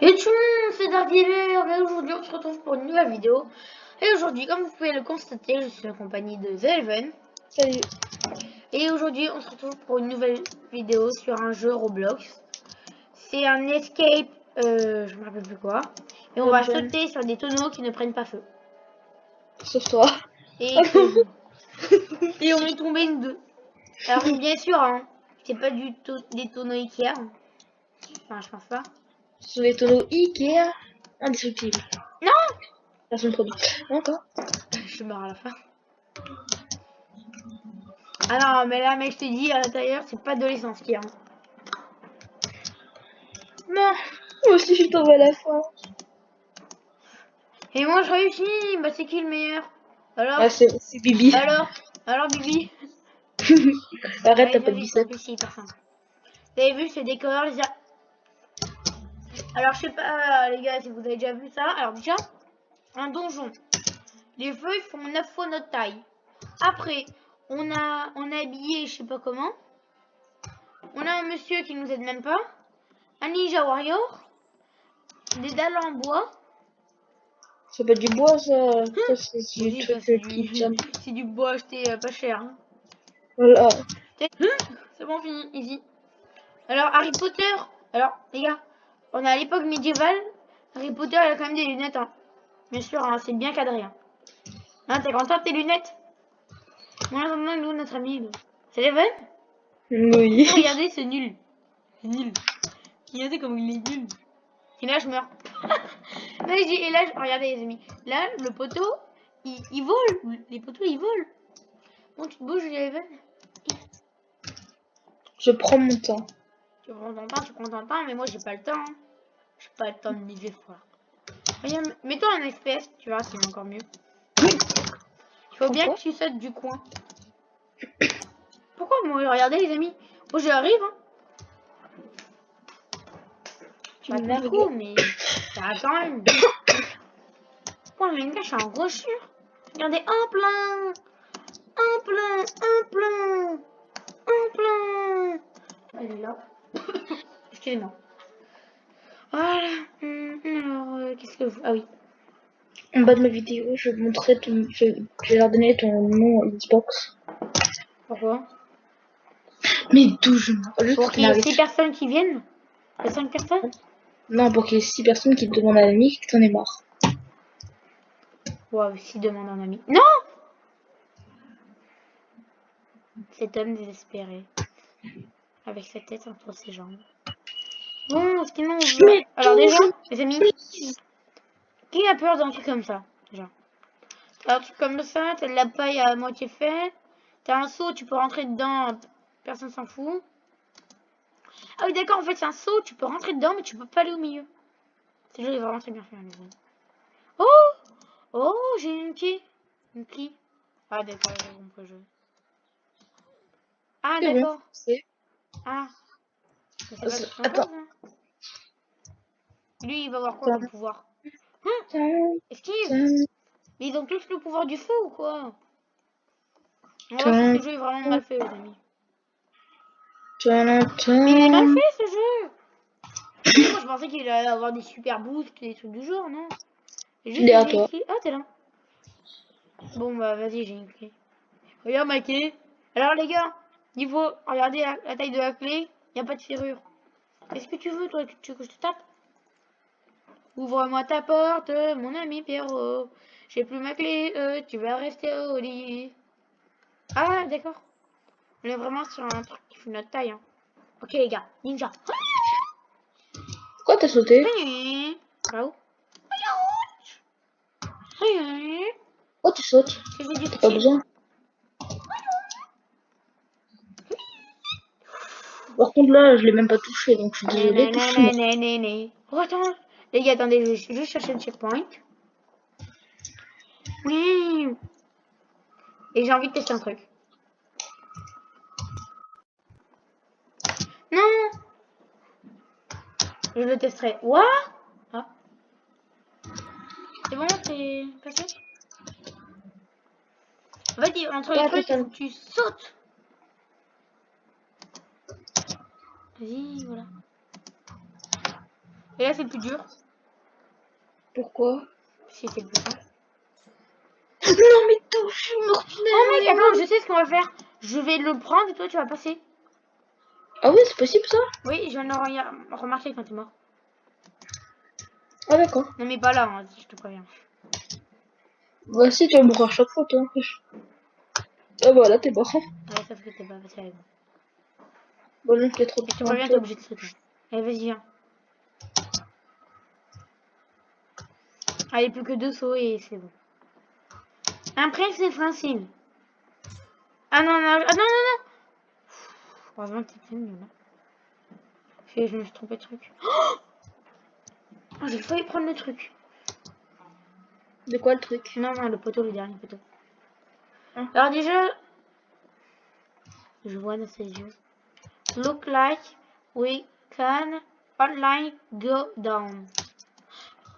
Et tout le monde, c'est Dardiver, et aujourd'hui on se retrouve pour une nouvelle vidéo. Et aujourd'hui, comme vous pouvez le constater, je suis en compagnie de The Eleven. Salut. Et aujourd'hui on se retrouve pour une nouvelle vidéo sur un jeu Roblox. C'est un escape, je me rappelle plus quoi. Et on va sauter sur des tonneaux qui ne prennent pas feu. Sauf toi. Et, et on est tombé une deux. Alors bien sûr, hein, c'est pas du tout des tonneaux Ikea. Enfin, je pense pas. Ce sont les tonneaux Ikea indestructibles. Non, Façon de produit. Encore. je suis mort à la fin. Ah non, mais là, mec, je te dis, à l'intérieur, c'est pas de l'essence qu'il y a. Non. Moi aussi, je suis tombée à la fin. Et moi, je réussis. Bah, c'est qui le meilleur? Alors, Ah, c'est Bibi. alors, Bibi. Arrête, t'as Allez, pas de vas-y, c'est un biceps. peu si hyper simple. Vous avez vu, c'est décor, les gars. Alors, je sais pas, les gars, si vous avez déjà vu ça. Alors, déjà, un donjon. Les feuilles font 9 fois notre taille. Après, on a habillé, je sais pas comment. On a un monsieur qui nous aide même pas. Un ninja warrior. Des dalles en bois. C'est pas du bois, ça. Ça, c'est du Oui, ça, truc qui tient. c'est du bois acheté pas cher. Hein. Voilà. C'est bon, fini, easy. Alors, Harry Potter. Alors, les gars, on est à l'époque médiévale. Harry Potter, il a quand même des lunettes. Hein. Bien sûr, hein, c'est bien cadré. Hein, t'es content de tes lunettes? Moi, maintenant, nous, notre ami, c'est Leven. Oui. Regardez, c'est nul. C'est nul. Regardez comme il est nul. Et là, je meurs. Et là, regardez, les amis. Là, le poteau, il vole. Les poteaux, ils volent. Bon, tu te bouges, Leven. Je prends mon temps. Tu prends ton temps, mais moi, j'ai pas le temps. Hein. J'ai pas le temps de miser fort. Regarde, mets-toi un FPS, tu vois, c'est encore mieux. Il faut bien que tu sautes du coin. Pourquoi moi? Regardez, les amis. Bon, j'arrive, hein. Tu Pas m'énerves. trop, mais ça va quand même. Oh, mais gars, je suis en brochure. Regardez, un plein. Un plein, un plein. Un plein. Elle est là. Excusez-moi. Voilà. Alors, qu'est-ce que vous... Ah oui. En bas de ma vidéo, je montrerai ton. Je vais leur donner ton nom Xbox. Pourquoi? Mais d'où je m'en. Juste Pour pour qu'il y ait qu'il 6 personnes qui viennent? Il y a 5 personnes? Non, pour qu'il y ait 6 personnes qui te demandent un ami que t'en es marre. Waouh, 6 demandes un ami. Non! Cet homme désespéré. Avec sa tête entre ses jambes. Bon, sinon on veut... Mais Alors d'où déjà, je... les amis, qui a peur d'un truc comme ça? Déjà. T'as un truc comme ça, t'as de la paille à moitié fait, t'as un seau, tu peux rentrer dedans, personne s'en fout. Ah oui d'accord, en fait c'est un seau, tu peux rentrer dedans, mais tu peux pas aller au milieu. Ce jeu est vraiment très bien fait, les amis. Oh! Oh, j'ai une clé. Une clé. Ah d'accord, j'ai compris le jeu. Ah C'est bon, d'accord. c'est... Ah. Mais c'est pas tout Attends. ça. Lui, il va avoir quoi comme pouvoir? Esquive. Mais ils ont tous le pouvoir du feu ou quoi? On va voir si ce jeu est vraiment mal fait, les amis. Mais il est mal fait ce jeu. Moi je pensais qu'il allait avoir des super boosts, des trucs du genre, non? Juste à une toi. clé. Ah, t'es là. Bon bah vas-y, j'ai une clé. Regarde ma clé. Alors les gars, niveau, regardez la taille de la clé, y a pas de serrure. Qu'est-ce que tu veux toi? Tu veux que je te tape? Ouvre-moi ta porte, mon ami Pierrot. J'ai plus ma clé, tu vas rester au lit. Ah d'accord. On est vraiment sur un truc qui fait notre taille. Hein. Ok les gars, ninja. Pourquoi t'as sauté? Bah où? Pourquoi tu sautes? T'as pas besoin. Par contre là, je l'ai même pas touché, donc je suis désolée. Touche-moi. Oh attends, les gars, attendez, je vais juste chercher le checkpoint. Oui. Et j'ai envie de tester un truc. Non. Je le testerai. What? Ah. C'est bon, c'est passé? En fait, entre les trucs, il faut que tu sautes. Vas-y, voilà. Et là, c'est plus dur. Pourquoi? Si c'est plus simple. Non, mais toi, je suis morte. Oh mec, attends, je sais ce qu'on va faire. Je vais le prendre et toi, tu vas passer. Ah oui, c'est possible ça? Oui, j'en ai remarqué quand t'es mort. Ah d'accord. Non, mais pas là, hein, je te préviens. Bah si, tu vas mourir à chaque fois, toi. Ah bah là, t'es mort. Ouais, sauf que t'es pas passé avec moi. Bon, non, t'es trop Et je te loin de préviens, t'es toi. obligé de sauter. Allez, vas-y, viens. Allez, plus que 2 sauts et c'est bon. Après, c'est facile. Ah non, non, ah non, non, non. Heureusement que t'es nul, là. Je me suis trompé de truc. Oh, j'ai failli prendre le truc. De quoi le truc? Non, non, le poteau, le dernier poteau. Ah. Alors déjà, je vois dans ses yeux. Look like we can online go down.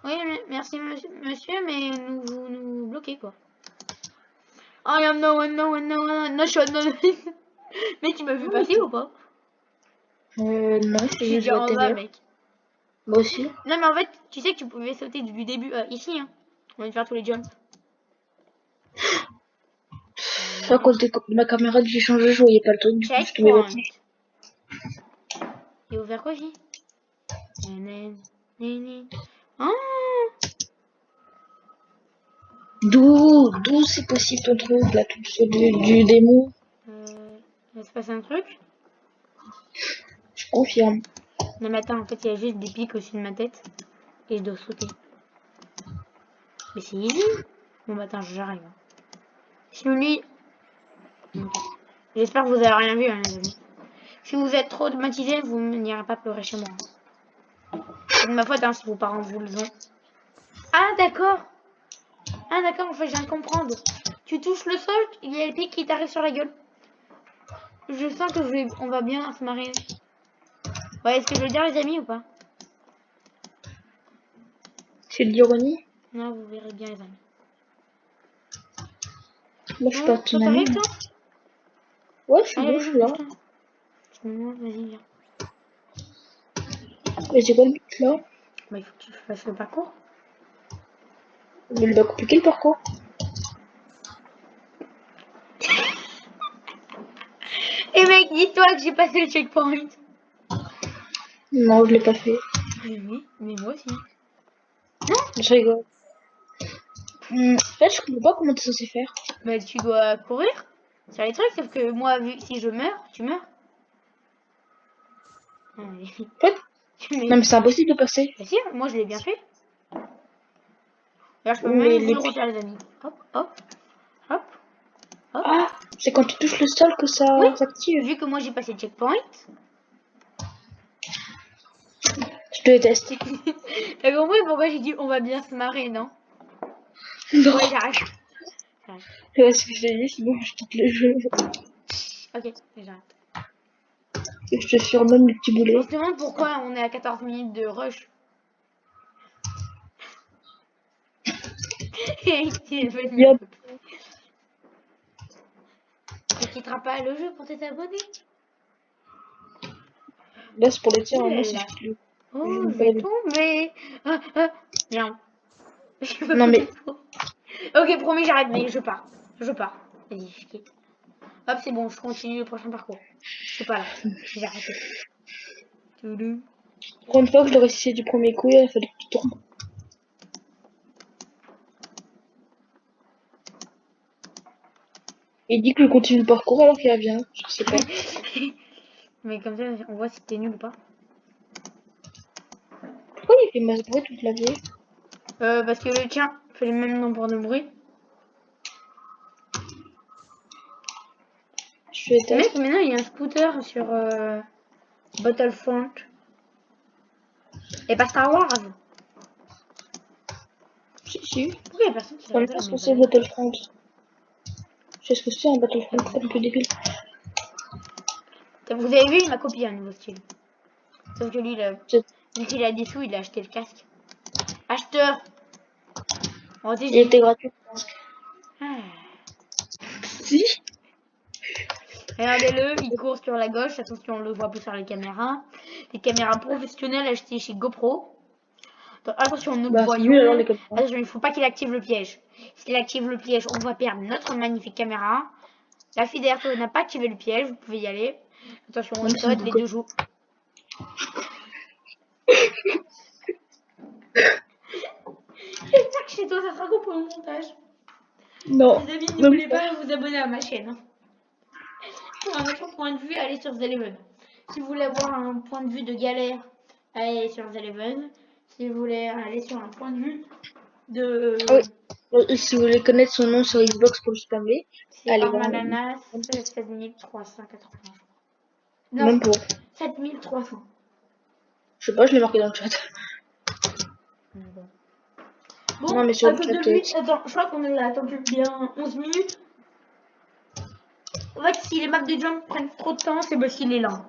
Oui, merci monsieur, mais vous nous bloquez quoi. I am no one, no one, no one, no shot, no. Mais tu m'as vu passer ou pas? Non, Je suis je déjà vois en tes bas, murs. mec. Moi aussi. Non, mais en fait, tu sais que tu pouvais sauter du début ici. Hein. On va faire tous les jumps. À cause de ma caméra que j'ai changé, je voyais pas le truc, du coup je tombais Checkpoint. maintenant. Et ouvert quoi, j'ai? Oh, D'où c'est possible ton truc, là, tout ce du démon? il va se passer un truc. Je confirme. Non, mais attends, en fait, il y a juste des pics au-dessus de ma tête. Et je dois sauter. Mais c'est easy. Bon, bah attends, j'arrive. Si lui... Okay. J'espère que vous avez rien vu, hein, les amis. Si vous êtes trop traumatisés, vous n'irez pas pleurer chez moi. C'est de ma faute, hein, si vos parents vous le ont. Ah, d'accord. Ah, d'accord, en fait, je viens de comprendre. Tu touches le sol, il y a le pic qui t'arrive sur la gueule. Je sens que on va bien se marrer. Ouais, est-ce que je veux dire, les amis, ou pas? C'est de l'ironie? Non, vous verrez bien, les amis. Moi, je suis pas Toi, ton ami. t'arrives, toi? Ouais, je suis Allez, là, je suis là. vas-y, viens. Mais c'est quoi le but, là? Bah, il faut que tu fasses le parcours. Mais il va compliquer le parcours. Et mec, dis-toi que j'ai passé le checkpoint. Non, je l'ai pas fait. Oui, mais moi aussi. Je rigole. En fait, je comprends pas comment t'es censé faire. Bah, tu dois courir sur les trucs, sauf que moi, vu si je meurs, tu meurs. Ah, mais... En fait, non, mais c'est impossible de passer. Bah si, moi je l'ai bien fait. D'ailleurs, je peux Mais même vous les... le refaire, les amis. Hop, hop, hop, hop. Ah, c'est quand tu touches le sol que ça Oui, s'active. vu que moi j'ai passé le checkpoint. Je te déteste. T'as compris pourquoi j'ai dit on va bien se marrer, non? Non. Ouais, j'arrête. Ouais, ce que j'ai dit, sinon je quitte le jeu. Ok, j'arrête. Et je te surnomme le petit On boulet. se demande pourquoi on est à 14 minutes de rush. Et il est venu un Yep. peu plus. Tu quitteras pas le jeu pour tes abonnés. Là, c'est pour les tirs, moi, si Oulala. je quitte le Oh, je pas vais la vie. tomber. Viens. Je veux Non, mais Ok, promis, j'arrête, mais je pars. Je pars. Vas-y, je quitte. Hop, c'est bon, je continue le prochain parcours. Je suis pas là. J'ai arrêté. Toulou. pour une fois que je l'ai réussi du premier coup, il a fallu que tu tombes. Il dit que je continue le parcours alors qu'il revient. Je sais pas. Mais comme ça, on voit si t'es nul ou pas. Pourquoi il fait masse bruit tout le clavier? Parce que le tien fait le même nombre de bruit. Je fais des Mec, tests. maintenant il y a un scooter sur Battlefront. Et pas Star Wars. Si. Pourquoi il y a personne qui Dans le regarde ce que mes c'est balades? Battlefront. Je sais ce que c'est un Battlefront, c'est pas le plus débile. Vous avez vu, il m'a copié un nouveau style. Sauf que lui, C'est- vu qu'il a des sous, il a acheté le casque. Acheteur. On Il était gratuit. Ah. Si. Regardez-le, il court sur la gauche. Attention, on le voit plus sur les caméras. Les caméras professionnelles achetées chez GoPro. Attention, nous Bah, c'est voyons. mieux alors les caméras. Attention, il faut pas qu'il active le piège. S'il active le piège, on va perdre notre magnifique caméra. La fille derrière toi n'a pas activé le piège, vous pouvez y aller. Attention, on Même si saute, vous les co- deux jouent. J'espère que chez toi ça sera cool pour le montage. Non. Les amis, Même n'oubliez pas. pas de vous abonner à ma chaîne. Pour un autre point de vue, allez sur The Eleven. Si vous voulez avoir un point de vue de galère, allez sur The Eleven. Si vous voulez aller sur un point de vue de... Ah oui. Si vous voulez connaître son nom sur Xbox pour le spammer, C'est allez voir. Ormananas 7380. Non, Même pour. 7300. Je sais pas, je l'ai marqué dans le chat. Bon, Non, mais sur à le cause chat, de lui, attends, je crois qu'on l'a attendu bien 11 minutes. En fait, si les maps de jump prennent trop de temps, c'est parce qu'il est là.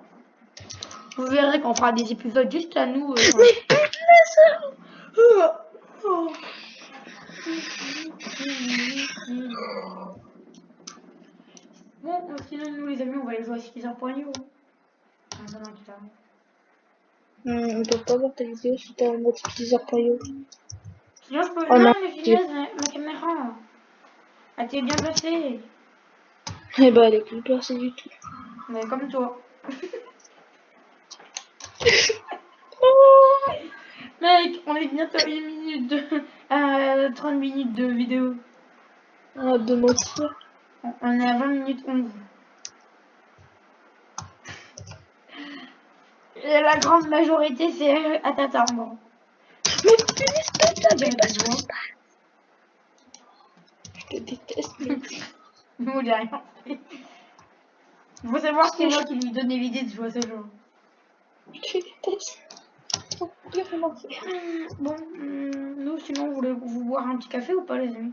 Vous verrez qu'on fera des épisodes juste à nous. Bon, sinon, nous les amis, on va les jouer à 6h.io. On peut pas voir ta vidéo si t'as un mode teaser.io. Sinon, je peux. Oh Non, non. mais finesse, ma caméra. Elle t'est bien placée. Eh bah, elle est plus placée du tout. Mais comme toi. Mec, on est bientôt à 1 minute de. 30 minutes de vidéo. Ah, de mentir. On est à 20 minutes 11. Et la grande majorité, c'est à t'attendre. Mais tu respectes J'ai pas besoin. Je te déteste, mais Nous, j'ai rien fait. Il faut savoir que c'est moi qui lui donnais l'idée de jouer à ce jeu. je déteste. Oh, Dieu, vraiment. Bon, nous, sinon, voulez-vous boire un petit café ou pas, les amis?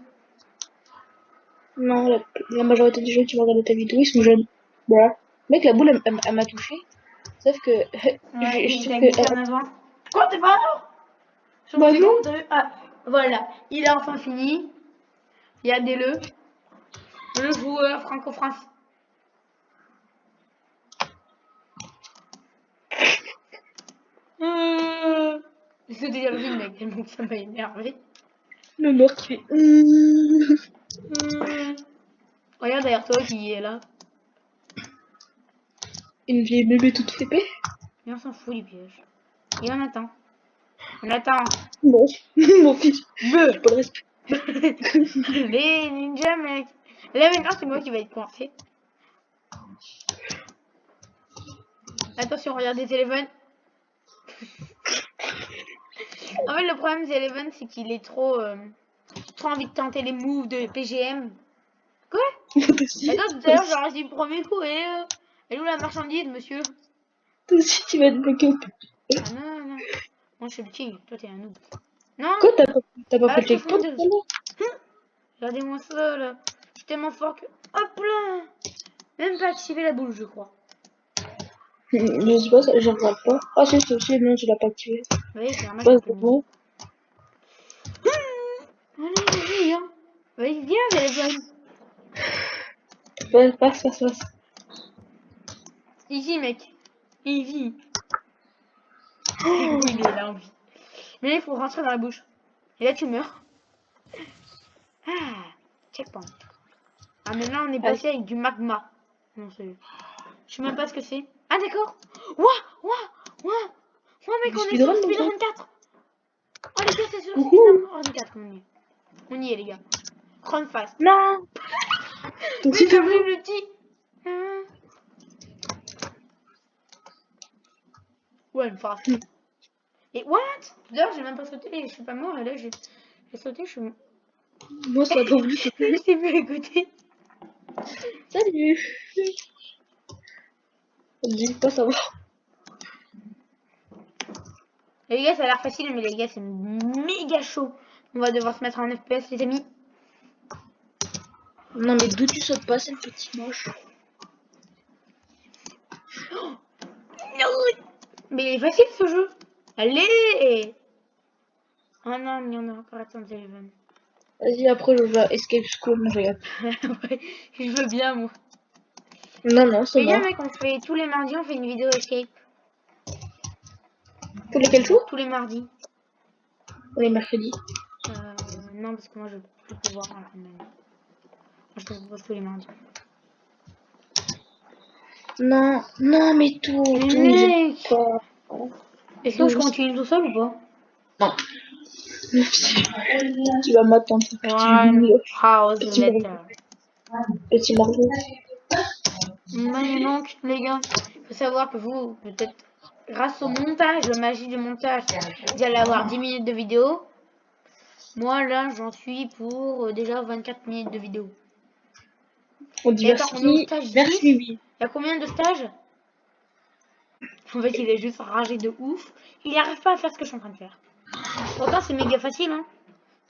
Non, la majorité des gens qui vont regarder ta vidéo, ils sont jeunes. Voilà. Mec, la boule, elle m'a touché. Sauf que. Ouais, il Sauf t'a que. glissé en avant. Quoi, t'es pas là? Sur Bah mon écran, non. t'as vu? Ah, voilà. Il a enfin fini. Regardez-le. Le joueur franco-français. C'est déjà le film, mec, tellement que ça m'a énervé. Le mort qui fait. Regarde derrière toi qui est là. Une vieille bébé toute flippée. Et on s'en fout du piège. Et on attend. On attend. Non. Mon fils. Beuh. J'ai pas le respect. Les ninjas, mec. Là maintenant, c'est moi qui vais être coincé. Attention, regardez Eleven. En fait, le problème d'Eleven, c'est qu'il est trop envie de tenter les moves de PGM. Quoi? Attends, tout à l'heure, j'aurais dit le premier coup. Et elle est où la marchandise, monsieur? Toi aussi, tu vas être bloqué. Ah non, non. Moi, je suis le king. Toi, t'es un noob. Non. Quoi, t'as pas fait le checkpoint de... Regardez-moi ça, là. Je suis tellement fort que... Hop là. Même pas activé la boule, je crois. Je sais pas, je regarde pas. Ah, si, non, tu l'as pas activé. Oui, c'est normal. Pas de bon. Allez, vas-y, hein. Vas-y, viens, Eleven. Passe. Easy, mec. Easy. Oui, il est là, oui. Mais là, il faut rentrer dans la bouche. Et là, tu meurs. Ah, checkpoint. Ah, mais là, on est passé avec du magma. Non, c'est... Je sais même pas ce que c'est. Ah, d'accord. Ouah, mec, on est sur Speedrun 4. Oh, les gars, c'est sur Speedrun 4 qu'on y est. On y est, les gars. Run fast. Non. Mais t'as vu le petit. Ouais, fast. Et what? D'ailleurs, j'ai même pas sauté, je suis pas mort, et là, j'ai sauté, je suis... Moi, ça pas voulu sauter. Je t'ai vu à côté. Salut. Dis pas ça va. Et les gars, ça a l'air facile, mais les gars, c'est méga chaud. On va devoir se mettre en FPS, les amis. Non, mais d'où tu sautes pas, c'est le petit moche. Oh, mais il est facile ce jeu. Allez. Oh non, mais on a encore attendu Eleven. Vas-y, après je vais à Escape School, je regarde. Ouais, je veux bien, moi. Non, c'est Les gars, moi. mec, on fait tous les mardis, on fait une vidéo Escape. Tous les quels jours? Tous les mardis. les mercredis. Non, parce que moi je peux pouvoir à la fin de l'année. Moi je te propose tous les mardis. Non, non, mais tout, Mais tout, ils aiment mec, pas. est-ce que je continue tout seul ou pas? Non. Tu vas m'attendre, One house petit later. petit Margot. Mais donc, les gars, il faut savoir que vous, peut-être, grâce au montage, la magie du montage, vous allez avoir 10 minutes de vidéo. Moi, là, j'en suis pour déjà 24 minutes de vidéo. On Et attends, on est au diversifie, stage 10. merci Il oui. y a combien de stages? En fait, il est juste ragé de ouf. Il n'arrive pas à faire ce que je suis en train de faire. Pourtant, c'est méga facile, hein.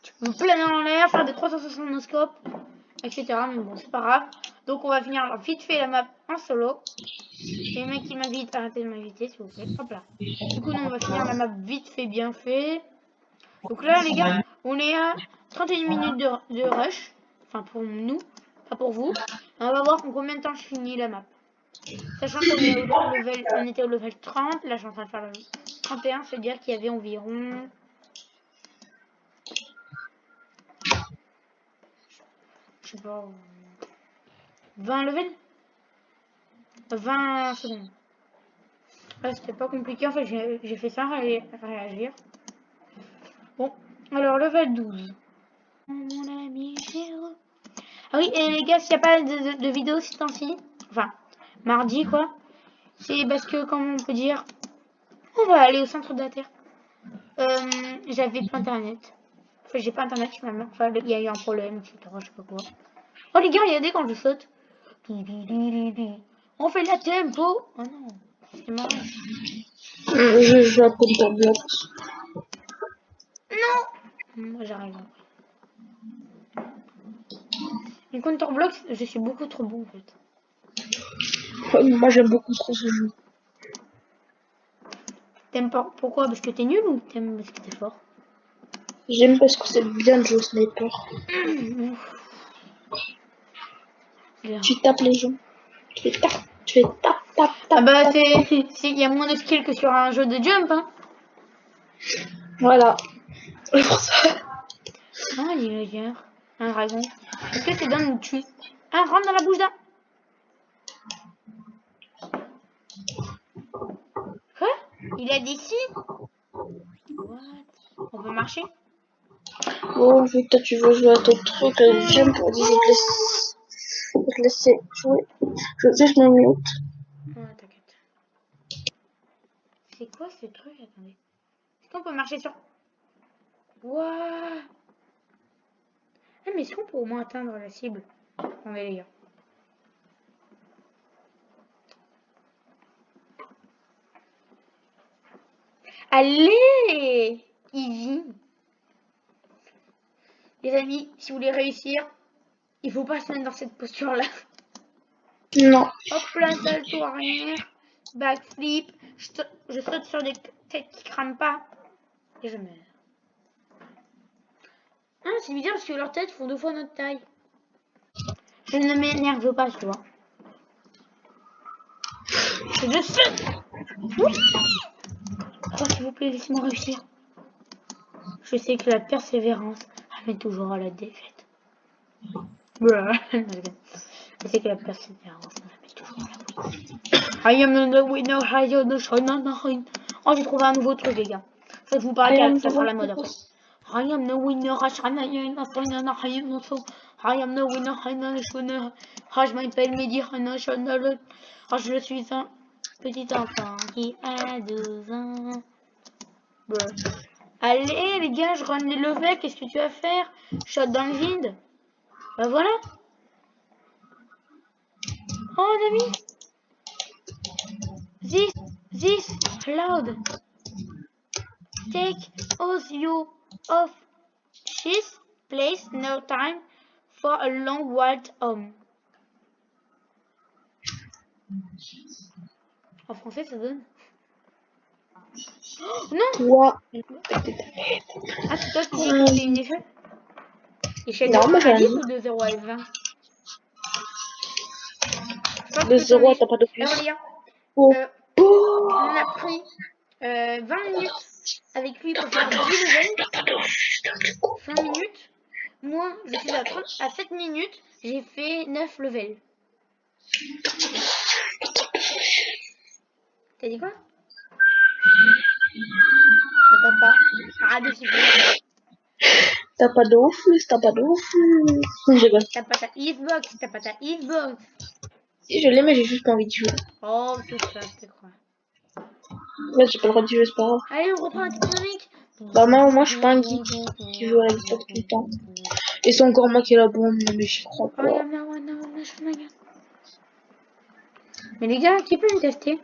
Tu peux planer en l'air, faire des 360 no-scope, etc. Mais bon, c'est pas grave. Donc, on va finir vite fait la map en solo. Les mecs qui m'invitent, arrêtez de m'inviter, s'il vous plaît. Hop là. Du coup, nous, on va finir la map vite fait, bien fait. Donc là, les gars, on est à 31 minutes de rush. Enfin, pour nous, pas pour vous. Et on va voir en combien de temps je finis la map. Sachant qu'on est on était au level 30. Là, je suis en train de faire le 31. C'est-à-dire qu'il y avait environ... Je sais pas... 20 levels 20 secondes. Ouais, c'était pas compliqué. En fait, j'ai fait ça réagir. Bon, alors level 12. Mon ami Géraud. Ah oui, et les gars, s'il n'y a pas de vidéo ces temps-ci, enfin, mardi quoi, c'est parce que, comment on peut dire, on va aller au centre de la Terre. J'avais pas internet. Enfin, j'ai pas internet finalement. Enfin, il y a eu un problème, etc. Je sais pas quoi. Oh les gars, regardez quand je saute. On fait la tempo. Oh non, c'est marrant. Je joue à Counter Blocks. Non. Moi j'arrive. Les Counter Blocks, je suis beaucoup trop bon en fait. Moi j'aime beaucoup trop ce jeu. T'aimes pas? Pourquoi? Parce que t'es nul ou t'aimes parce que t'es fort? J'aime parce que c'est bien de jouer au sniper. Tu tapes les gens. Tu fais tap, tap. Ah bah il y a moins de skill que sur un jeu de jump, hein. Voilà. C'est pour ça. Ah, il est hier. Un dragon. Est-ce que c'est dans une tuile? Ah, rentre dans la bouche d'un. Quoi? Il a des scies? What? On peut marcher? Bon, vu que toi tu veux jouer à ton truc, jump, vas-y, je vais te laisser jouer. Je vais juste me mute. Ah, t'inquiète. C'est quoi ce truc? Attendez. Est-ce qu'on peut marcher sur... Wouah! Ah, mais est-ce qu'on peut au moins atteindre la cible? Attendez, les gars. Allez! Easy! Les amis, si vous voulez réussir, il faut pas se mettre dans cette posture-là. Non. Hop là, salto arrière, backflip, je saute sur des têtes qui crament pas et je meurs. Ah, c'est bizarre parce que leurs têtes font 2 fois notre taille. Je ne m'énerve pas, tu vois. Je saute. Oh, s'il vous plaît, laissez-moi réussir. Je sais que la persévérance amène toujours à la défaite. Je sais que la persévérance amène toujours à la défaite. I am the winner, I am the winner. Oh, j'ai trouvé un nouveau truc, les gars. Ça, je vous parle que ça sera la mode après. I am the winner, I am the winner, je m'appelle Mehdi, je suis un petit enfant qui a 12 ans. Allez, les gars, je run les levels, qu'est-ce que tu vas faire? Shot dans le vide. Bah voilà. Oh, on a mis. This cloud. Take all you of this place, no time for a long walk home. En français, ça donne. Oh, non! Toi. Ah, c'est toi qui dis que c'est une échelle? Échelle de Non, 1 à 10 ou de 0 à 20? De 0 à t'as pas de plus. Alors, les gars, Oh. on a pris 20 minutes avec lui pour faire 10 levels. je suis à 7 minutes, j'ai fait 9 levels. T'as dit quoi? T'entends pas? Arrête de siffler. T'as pas de ouf, t'as pas de ouf. Je rigole. T'as pas ta Xbox, t'as pas ta Xbox. Si je l'ai, mais j'ai juste pas envie de jouer. Oh, tout ça, je te crois. Là, j'ai pas le droit de jouer, c'est pas grave. Allez, on reprend la tectonique. Bah, moi, je suis pas un geek qui joue à la Xbox tout le temps. Et c'est encore moi qui ai la bombe, mais j'y crois pas. Mais les gars, qui peut me tester?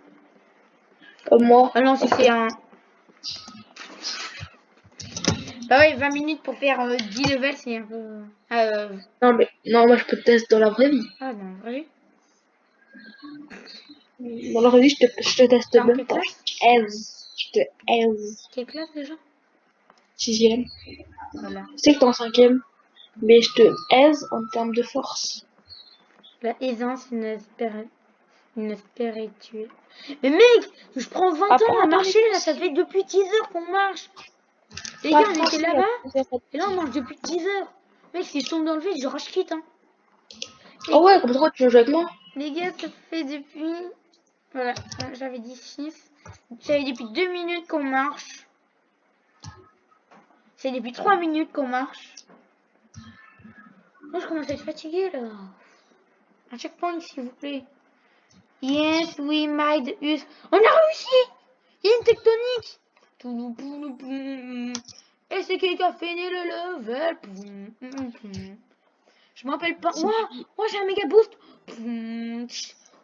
Moi. Ah non, si c'est un... Bah ouais, 20 minutes pour faire 10 levels, c'est un peu... Non, mais non, moi je peux te tester dans la vraie vie. Ah non, vrai. Dans la vraie vie, je te teste T'es en même quelle pas. classe? Je te aise. Quelle classe déjà? 6ème. Voilà. Je sais que t'es en 5ème, mais je te aise en termes de force. La aisance, une spirituelle. Mais mec, je prends 20 ans à marcher là, ça fait depuis 10 heures qu'on marche. Les gars, on était là-bas, et là on marche depuis 10 heures. Mec, si je tombe dans le vide, je rage quitte. Hein. Oh ouais, comme ça, tu veux jouer avec moi? Les gars, ça fait depuis... Voilà, j'avais dit 6. Ça fait depuis 2 minutes qu'on marche. C'est depuis 3 minutes qu'on marche. Moi, je commence à être fatiguée, là. Un checkpoint, s'il vous plaît. Yes, we made us... On a réussi! Il y a une tectonique! Et c'est qui a fini le level? Je m'appelle pas... Moi, j'ai un méga boost!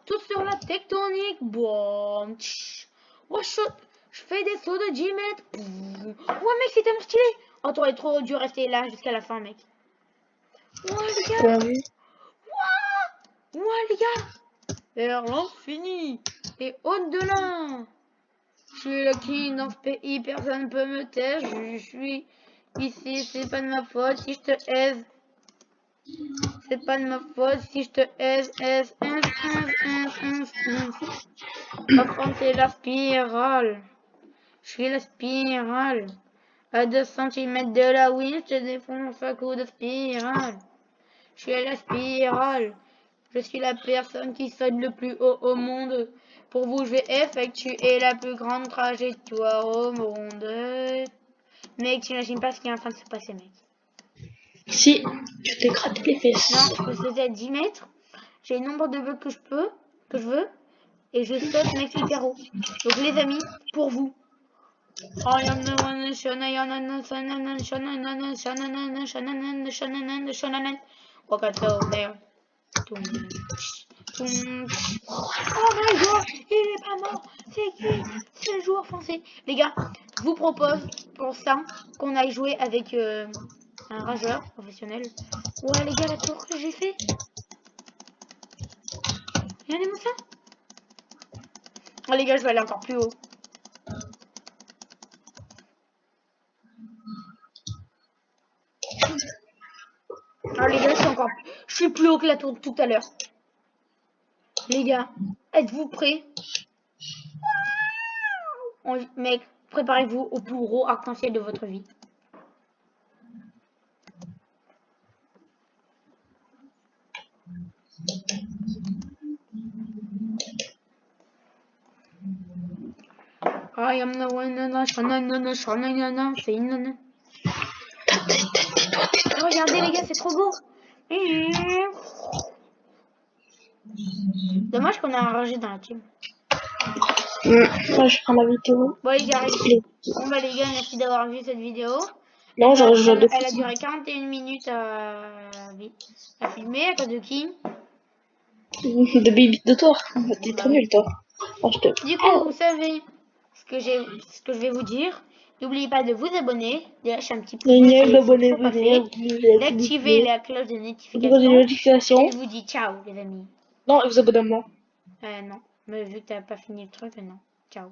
Tout sur la tectonique. Bon. Je fais des sauts de 10 mètres. Ouais, mec, c'est tellement stylé. Oh, t'aurais trop dû rester là jusqu'à la fin, mec. Ouais, les gars. Ouais, les gars. Vers l'infini et au-delà. Je suis le king dans ce pays, personne ne peut me taire. Je suis ici, c'est pas de ma faute si je te aise. C'est pas de ma faute si je te aise. Ma forme, c'est la spirale. Je suis la spirale. À 2 cm de la win, je te défonce à coup de spirale. Je suis la spirale. Je suis la personne qui saute le plus haut au monde. Pour vous, je vais effectuer la plus grande trajectoire au monde. Mec, tu n'imagines pas ce qui est en train de se passer, mec. Si, tu t'es gratté les fesses. Non, je peux sauter à 10 mètres. J'ai le nombre de blocs que je veux. Et je saute, mec, hyper haut. Donc, les amis, pour vous. Oh my god, il est pas mort. C'est qui? C'est le joueur français. Les gars, je vous propose pour ça qu'on aille jouer avec un rageur professionnel. Ouais les gars, la tour que j'ai fait. Regardez-moi ça. Oh les gars, je vais aller encore plus haut. Alors les gars, je suis plus haut que la tour de tout à l'heure. Les gars, êtes-vous prêts? Mec, préparez-vous au plus gros arc-en-ciel de votre vie. I am the one, c'est une nana. Regardez les gars, c'est trop beau. Dommage qu'on a un rangé dans la team. Moi, je prends la vidéo. Bon les gars, bon bah les gars, merci d'avoir vu cette vidéo. Non, elle a duré 41 minutes à filmer à cause de qui? De Baby de toi. T'es trop nul, toi. Du coup, vous savez ce que je vais vous dire. N'oubliez pas de vous abonner, de lâcher un petit pouce bleu, d'activer la cloche de notification. Et je vous dis ciao les amis. Non, vous abonnez à moi. Non, mais vu que t'as pas fini le truc, non. Ciao.